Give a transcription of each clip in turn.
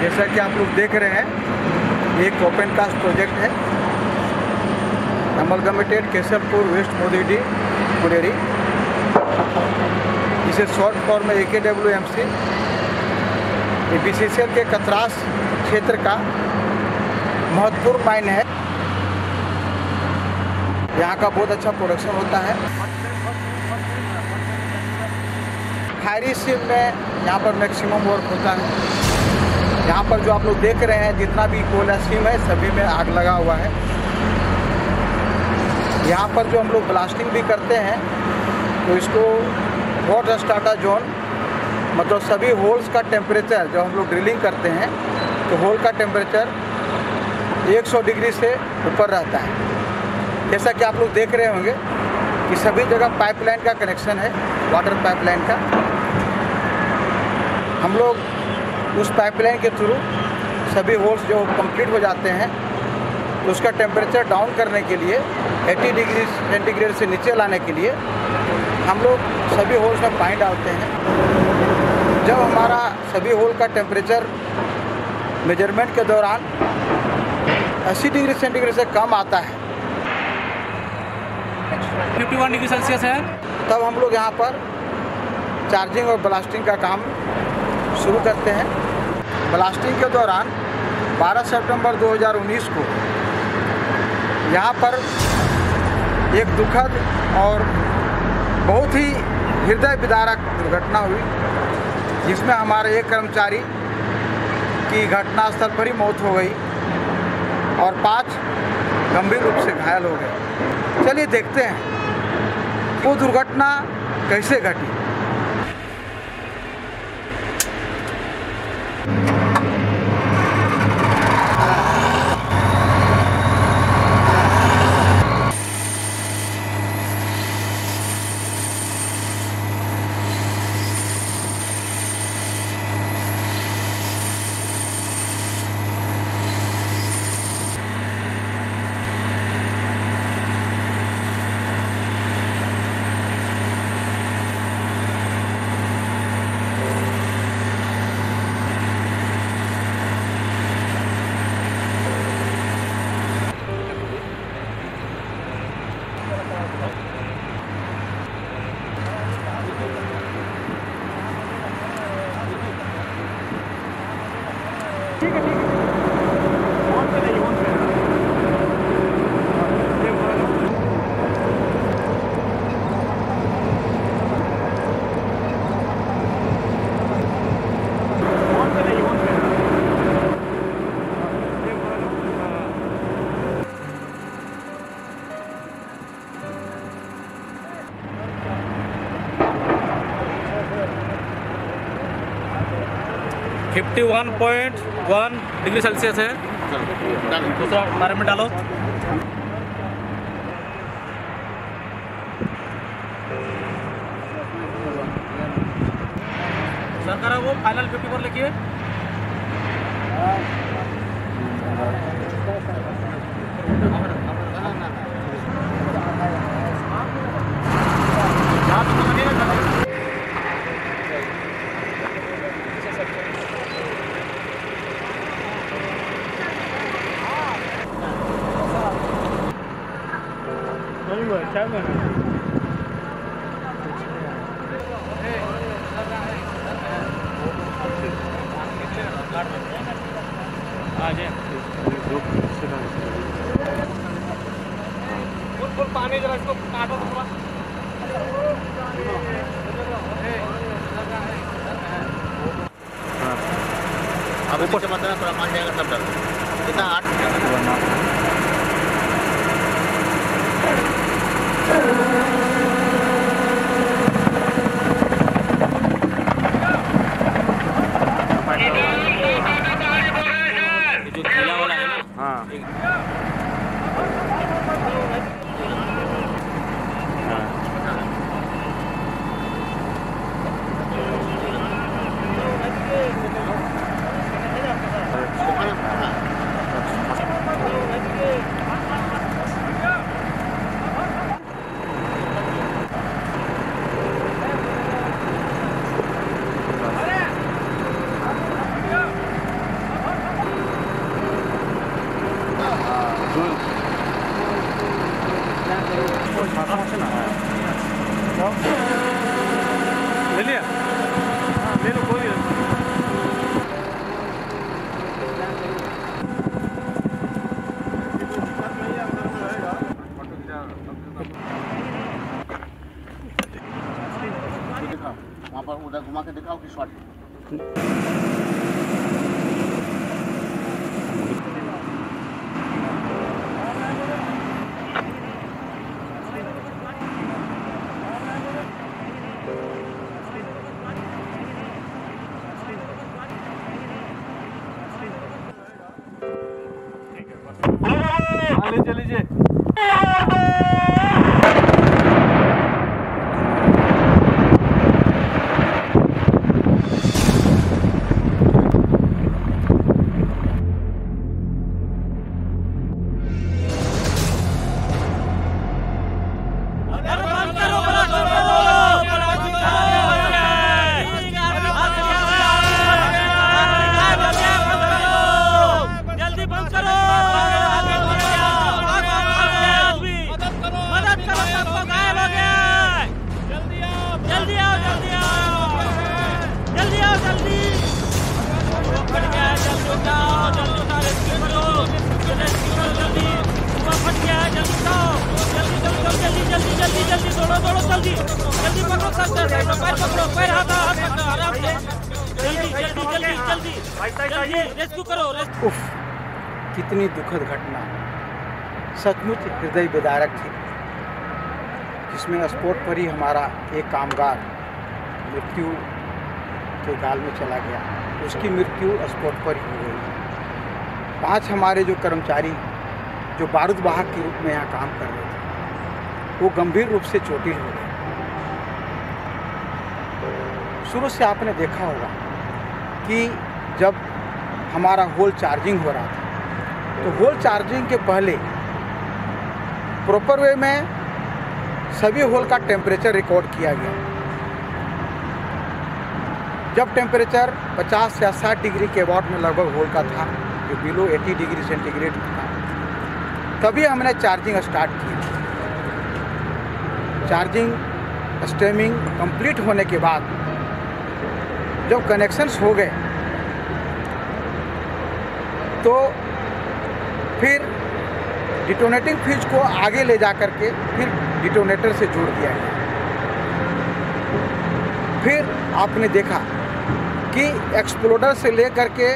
जैसा कि आप लोग देख रहे हैं, एक ओपन कास्ट प्रोजेक्ट है अमलगमेटेड केशवपुर वेस्ट मोदीडी कुडेरी, जिसे शॉर्ट फॉर्म में AKWMC। ये BCCL के कतरास क्षेत्र का महत्वपूर्ण माइन है। यहाँ का बहुत अच्छा प्रोडक्शन होता है। फायरी सीम में यहाँ पर मैक्सिमम वर्क होता है। यहाँ पर जो आप लोग देख रहे हैं, जितना भी कोयला सीम है सभी में आग लगा हुआ है। यहाँ पर जो हम लोग ब्लास्टिंग भी करते हैं तो इसको हॉट स्टार्टर जोन, मतलब सभी होल्स का टेम्परेचर, जब हम लोग ड्रिलिंग करते हैं तो होल का टेम्परेचर 100 डिग्री से ऊपर रहता है। जैसा कि आप लोग देख रहे होंगे कि सभी जगह पाइपलाइन का कनेक्शन है, वाटर पाइपलाइन का। हम लोग उस पाइपलाइन के थ्रू सभी होल्स जो कंप्लीट हो जाते हैं तो उसका टेम्परेचर डाउन करने के लिए 80 डिग्री सेंटीग्रेड से नीचे लाने के लिए हम लोग सभी होल्स में पानी डालते हैं। जब हमारा सभी होल का टेम्परेचर मेजरमेंट के दौरान 80 डिग्री सेंटीग्रेड से कम आता है, 51 डिग्री सेल्सियस है, तब हम लोग यहाँ पर चार्जिंग और ब्लास्टिंग का काम शुरू करते हैं। ब्लास्टिंग के दौरान 12 सितंबर 2019 को यहाँ पर एक दुखद और बहुत ही हृदय विदारक दुर्घटना हुई, जिसमें हमारे एक कर्मचारी की घटनास्थल पर ही मौत हो गई और 5 गंभीर रूप से घायल हो गए। चलिए देखते हैं वो दुर्घटना कैसे घटी। ठीक है, ठीक है। ऑन पे नहीं, ऑन पे। ऑन पे नहीं, ऑन पे। फिफ्टी 1.1 डिग्री सेल्सियस है। दूसरा बारे में डालो। सर करा वो फाइनल 54 लिखिए। पानी जरा इसको काटो थोड़ा। अब ऊपर से बताना, थोड़ा मान जाएगा सब डर कितना 8 जो खिला वाला है ना। हाँ। ले लिया? ले लो, कोई नहीं। वहाँ पर उधर घुमा के दिखाओ कि शॉट लीजिए लीजिए। उफ, कितनी दुखद घटना, सचमुच हृदय विदारक थी, जिसमें स्पॉट पर ही हमारा एक कामगार मृत्यु के गाल में चला गया। उसकी मृत्यु स्पॉट पर ही हो गई। 5 हमारे जो कर्मचारी जो बारूद वाहक के रूप में यहाँ काम कर रहे थे, वो गंभीर रूप से चोटिल हो गए। शुरू से आपने देखा होगा कि जब हमारा होल चार्जिंग हो रहा था, तो होल चार्जिंग के पहले प्रॉपर वे में सभी होल का टेम्परेचर रिकॉर्ड किया गया। जब टेम्परेचर 50 या 60 डिग्री के अबाउट में लगभग होल का था, जो बिलो 80 डिग्री सेंटीग्रेड था, तभी हमने चार्जिंग स्टार्ट की। चार्जिंग स्टेमिंग कंप्लीट होने के बाद जब कनेक्शंस हो गए, तो फिर डिटोनेटिंग फ्यूज को आगे ले जा कर के फिर डिटोनेटर से जोड़ दिया गया। फिर आपने देखा कि एक्सप्लोडर से लेकर के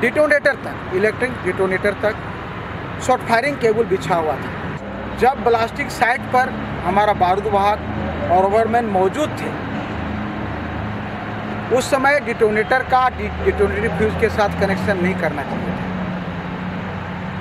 डिटोनेटर तक, इलेक्ट्रिक डिटोनेटर तक शॉर्ट फायरिंग केबल बिछा हुआ था। जब ब्लास्टिंग साइट पर हमारा बारूद वाहक और ओवरमैन मौजूद थे, उस समय डिटोनेटर का डिटोनेटिव फ्यूज के साथ कनेक्शन नहीं करना चाहिए था।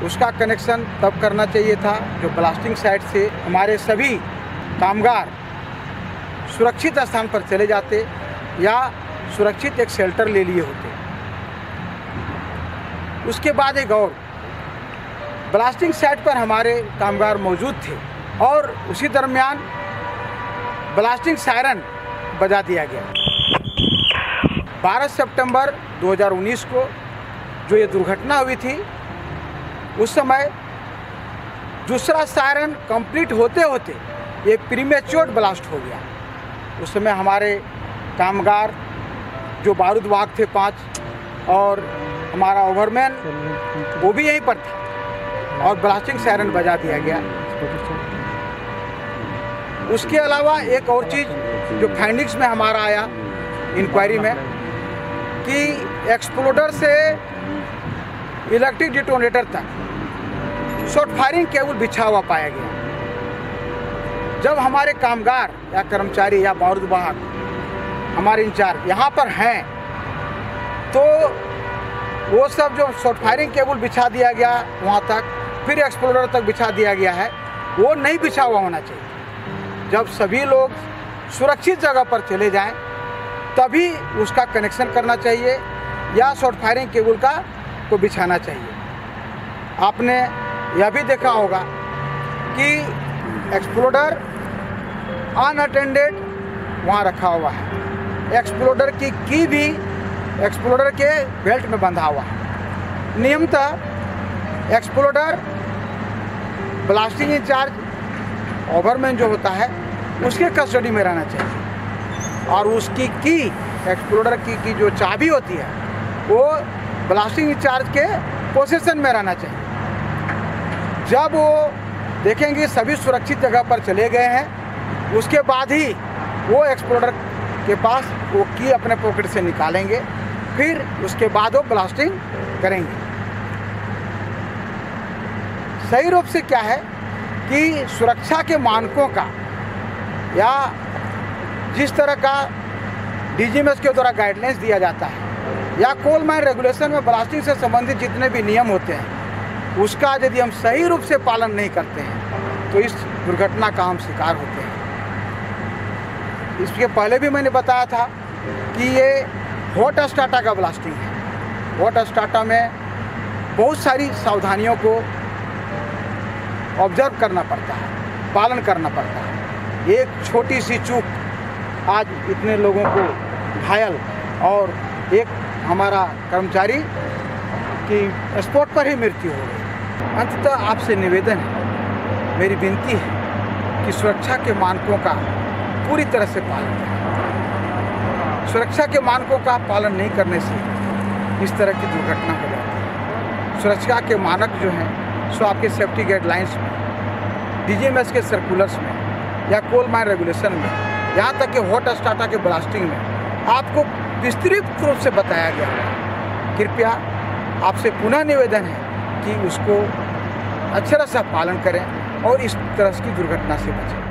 उसका कनेक्शन तब करना चाहिए था जो ब्लास्टिंग साइट से हमारे सभी कामगार सुरक्षित स्थान पर चले जाते या सुरक्षित एक शेल्टर ले लिए होते। उसके बाद एक और ब्लास्टिंग साइट पर हमारे कामगार मौजूद थे और उसी दरमियान ब्लास्टिंग सायरन बजा दिया गया। 12 सितंबर 2019 को जो ये दुर्घटना हुई थी, उस समय दूसरा सायरन कंप्लीट होते होते ये प्रीमेच्योर ब्लास्ट हो गया। उस समय हमारे कामगार जो बारूद वाहक थे 5 और हमारा ओवरमैन वो भी यहीं पर था और ब्लास्टिंग सायरन बजा दिया गया। उसके अलावा एक और चीज़ जो फाइंडिंग्स में हमारा आया इंक्वायरी में, कि एक्सप्लोडर से इलेक्ट्रिक डिटोनेटर तक शॉर्ट फायरिंग केबल बिछा हुआ पाया गया। जब हमारे कामगार या कर्मचारी या बारूद वाहक हमारे इंचार्ज यहाँ पर हैं, तो वो सब जो शॉर्ट फायरिंग केबल बिछा दिया गया वहाँ तक, फिर एक्सप्लोडर तक बिछा दिया गया है, वो नहीं बिछा हुआ होना चाहिए। जब सभी लोग सुरक्षित जगह पर चले जाएं, तभी उसका कनेक्शन करना चाहिए या शॉर्ट फायरिंग केबल को बिछाना चाहिए। आपने यह भी देखा होगा कि एक्सप्लोडर अनअटेंडेड वहाँ रखा हुआ है। एक्सप्लोडर की भी एक्सप्लोडर के बेल्ट में बंधा हुआ है। नियमतः एक्सप्लोडर ब्लास्टिंग इंचार्ज ओवरमैन जो होता है उसके कस्टडी में रहना चाहिए, और उसकी की एक्सप्लोडर की जो चाबी होती है वो ब्लास्टिंग इंचार्ज के पोजीशन में रहना चाहिए। जब वो देखेंगे सभी सुरक्षित जगह पर चले गए हैं, उसके बाद ही वो एक्सप्लोडर के पास वो की अपने पॉकेट से निकालेंगे, फिर उसके बाद वो ब्लास्टिंग करेंगे। सही रूप से क्या है कि सुरक्षा के मानकों का या जिस तरह का DGMS के द्वारा गाइडलाइंस दिया जाता है या कोल माइन रेगुलेशन में ब्लास्टिंग से संबंधित जितने भी नियम होते हैं, उसका यदि हम सही रूप से पालन नहीं करते हैं तो इस दुर्घटना का हम शिकार होते हैं। इसके पहले भी मैंने बताया था कि ये हॉट स्टार्टर का ब्लास्टिंग है। हॉट स्टार्टर में बहुत सारी सावधानियों को ऑब्जर्व करना पड़ता है, पालन करना पड़ता है। एक छोटी सी चूक आज इतने लोगों को घायल और एक हमारा कर्मचारी की स्पॉट पर ही मृत्यु हो गई। अंततः आपसे निवेदन है, मेरी विनती है कि सुरक्षा के मानकों का पूरी तरह से पालन करें। सुरक्षा के मानकों का पालन नहीं करने से इस तरह की दुर्घटना हो जाती है। सुरक्षा के मानक जो हैं सो आपके सेफ्टी गाइडलाइंस में, DGMS के सर्कुलर्स में या कोल माइन रेगुलेशन में, यहाँ तक कि हॉट स्टार्टर के ब्लास्टिंग में आपको विस्तृत रूप से बताया गया है। कृपया आपसे पुनः निवेदन है कि उसको अच्छे तरह से पालन करें और इस तरह की दुर्घटना से बचें।